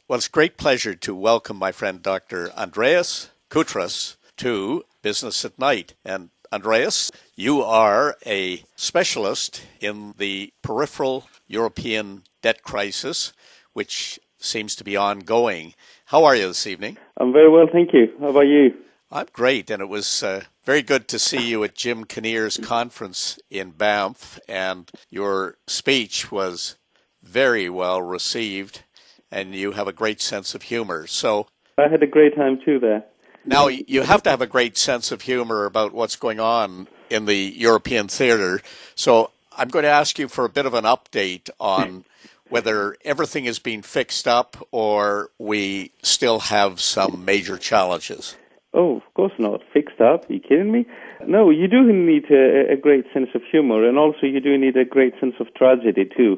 Well, it's a great pleasure to welcome my friend Dr. Andreas Koutras to Business at Night. And Andreas, you are a specialist in the peripheral European debt crisis, which seems to be ongoing. How are you this evening? I'm very well, thank you. How about you? I'm great, and it was very good to see you at Jim Kinnear's conference in Banff, and your speech was very well received, and you have a great sense of humor. So I had a great time too there. Now, you have to have a great sense of humor about what's going on in the European theater. So I'm going to ask you for a bit of an update on whether everything is being fixed up or we still have some major challenges. Oh, of course not. Fixed up? Are you kidding me? No, you do need a great sense of humor, and also you do need a great sense of tragedy too,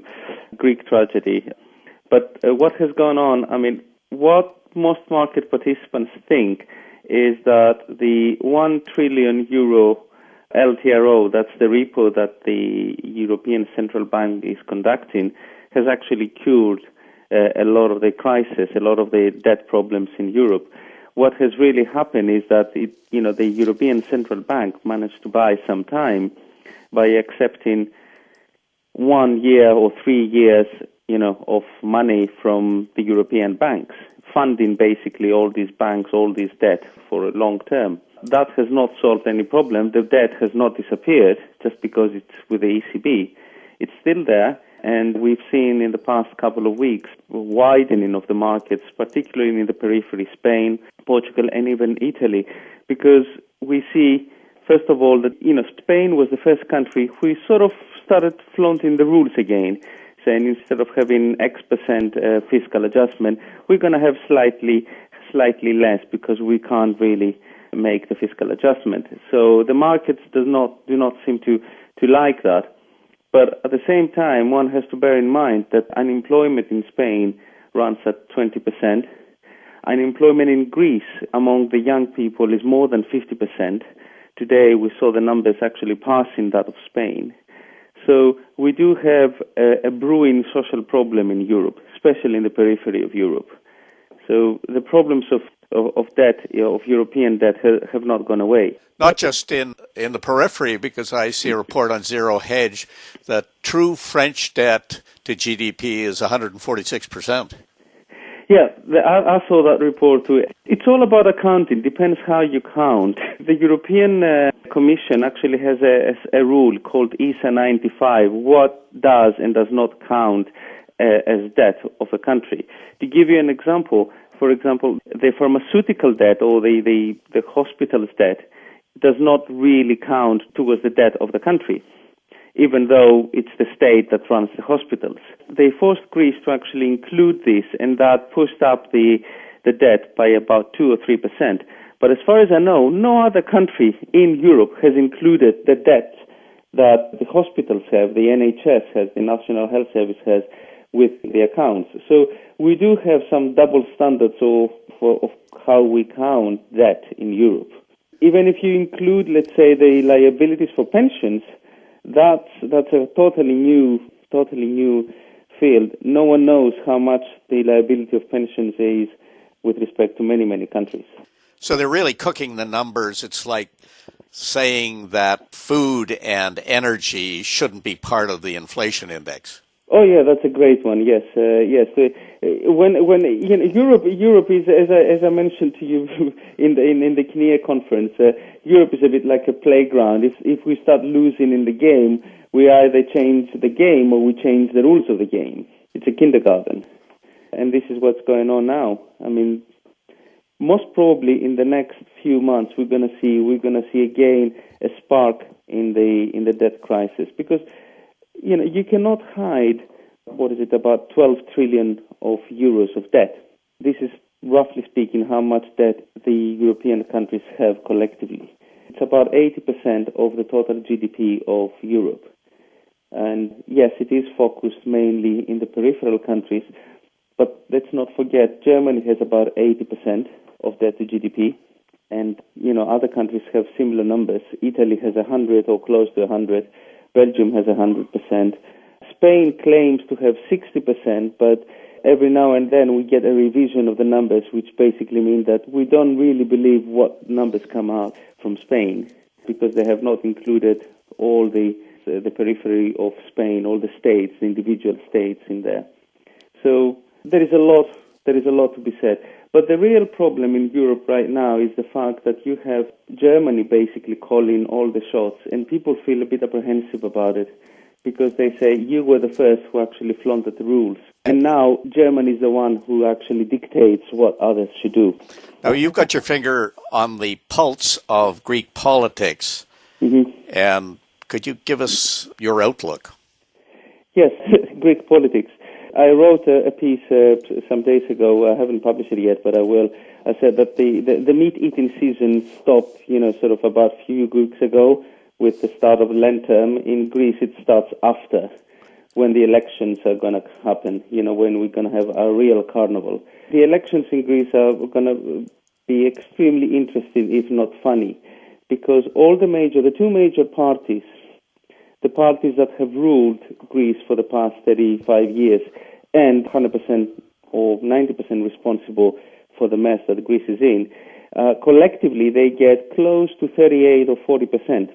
Greek tragedy. But what has gone on, what most market participants think is that the 1 trillion euro LTRO, that's the repo that the European Central Bank is conducting, has actually cured a lot of the crisis, a lot of the debt problems in Europe. What has really happened is that the European Central Bank managed to buy some time by accepting 1 year or 3 years of money from the European banks, funding basically all these banks, all this debt for a long term. That has not solved any problem. The debt has not disappeared just because it's with the ECB. It's still there, and we've seen in the past couple of weeks widening of the markets, particularly in the periphery, Spain, Portugal, and even Italy, because we see, first of all, that Spain was the first country who sort of started flaunting the rules again, saying instead of having X% fiscal adjustment, we're going to have slightly less because we can't really make the fiscal adjustment. So the markets do not seem to like that. But at the same time, one has to bear in mind that unemployment in Spain runs at 20%. Unemployment in Greece among the young people is more than 50%. Today we saw the numbers actually passing that of Spain. So we do have a brewing social problem in Europe, especially in the periphery of Europe. So the problems of debt, of European debt, have not gone away. Not just in the periphery, because I see a report on Zero Hedge that true French debt to GDP is 146%. Yeah, I saw that report too. It's all about accounting. Depends how you count. The European Commission actually has a rule called ISA 95, what does and does not count as debt of a country. To give you an example, for example, the pharmaceutical debt or the hospital's debt does not really count towards the debt of the country, even though it's the state that runs the hospitals. They forced Greece to actually include this, and that pushed up the debt by about 2 or 3%. But as far as I know, no other country in Europe has included the debt that the hospitals have, the NHS has, the National Health Service has, with the accounts. So we do have some double standards of how we count debt in Europe. Even if you include, let's say, the liabilities for pensions, that's a totally new field. No one knows how much the liability of pensions is with respect to many, many countries. So they're really cooking the numbers. It's like saying that food and energy shouldn't be part of the inflation index. Oh yeah, that's a great one. Yes, yes. When Europe is, as I mentioned to you in the Kinnear conference, Europe is a bit like a playground. If we start losing in the game, we either change the game or we change the rules of the game. It's a kindergarten, and this is what's going on now. Most probably in the next few months, we're going to see again a spark in the debt crisis, because you cannot hide, about 12 trillion of euros of debt. This is, roughly speaking, how much debt the European countries have collectively. It's about 80% of the total GDP of Europe. And yes, it is focused mainly in the peripheral countries, but let's not forget, Germany has about 80% of debt to GDP, and, other countries have similar numbers. Italy has 100 or close to 100. Belgium has 100%. Spain claims to have 60%, but every now and then we get a revision of the numbers, which basically mean that we don't really believe what numbers come out from Spain, because they have not included all the periphery of Spain, all the states, the individual states in there. So there is a lot to be said. But the real problem in Europe right now is the fact that you have Germany basically calling all the shots, and people feel a bit apprehensive about it, because they say, you were the first who actually flaunted the rules. And now Germany is the one who actually dictates what others should do. Now, you've got your finger on the pulse of Greek politics. Mm-hmm. And could you give us your outlook? Yes, Greek politics. I wrote a piece some days ago. I haven't published it yet, but I will. I said that the meat-eating season stopped, sort of about a few weeks ago with the start of Lent term. In Greece, it starts after, when the elections are going to happen, when we're going to have a real carnival. The elections in Greece are going to be extremely interesting, if not funny, because the two major parties, the parties that have ruled Greece for the past 35 years and 100% or 90% responsible for the mess that Greece is in, collectively they get close to 38 or 40%.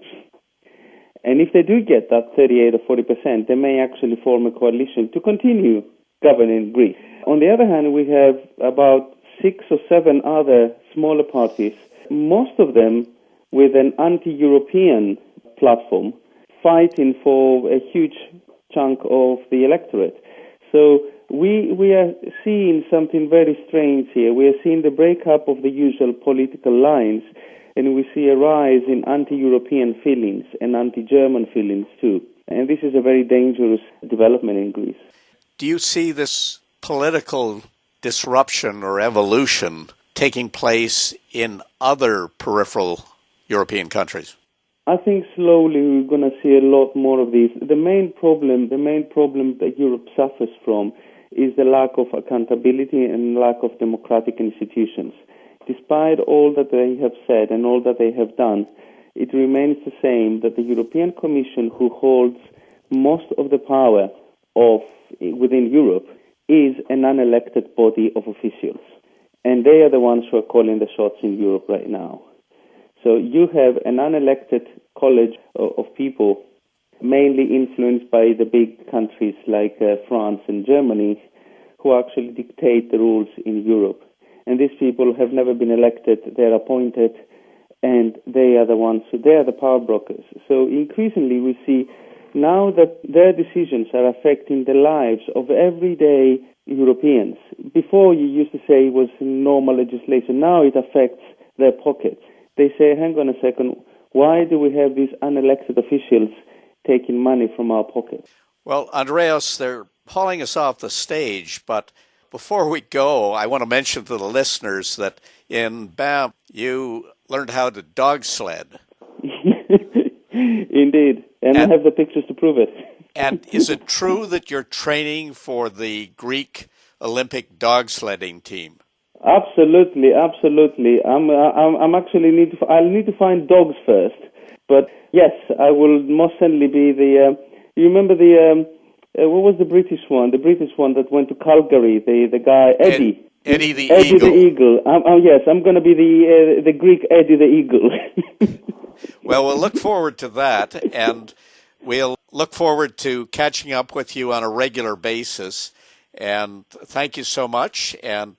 And if they do get that 38 or 40%, they may actually form a coalition to continue governing Greece. On the other hand, we have about 6 or 7 other smaller parties, most of them with an anti-European platform, fighting for a huge chunk of the electorate. So we are seeing something very strange here. We are seeing the breakup of the usual political lines, and we see a rise in anti-European feelings and anti-German feelings too. And this is a very dangerous development in Greece. Do you see this political disruption or evolution taking place in other peripheral European countries? I think slowly we're going to see a lot more of these. The main problem that Europe suffers from is the lack of accountability and lack of democratic institutions. Despite all that they have said and all that they have done, it remains the same that the European Commission, who holds most of the power within Europe, is an unelected body of officials. And they are the ones who are calling the shots in Europe right now. So you have an unelected college of people, mainly influenced by the big countries like France and Germany, who actually dictate the rules in Europe. And these people have never been elected, they're appointed, and they are the power brokers. So increasingly we see now that their decisions are affecting the lives of everyday Europeans. Before you used to say it was normal legislation, now it affects their pockets. They say, hang on a second, why do we have these unelected officials taking money from our pockets? Well, Andreas, they're hauling us off the stage, but before we go, I want to mention to the listeners that in Banff, you learned how to dog sled. Indeed, and I have the pictures to prove it. And is it true that you're training for the Greek Olympic dog sledding team? Absolutely. I'm actually I'll need to find dogs first, but yes, I will most certainly be the. You remember what was the British one? The British one that went to Calgary. The guy Eddie. Eddie the Eddie Eagle. the Eagle. Yes, I'm going to be the Greek Eddie the Eagle. Well, we'll look forward to that, and we'll look forward to catching up with you on a regular basis. And thank you so much, and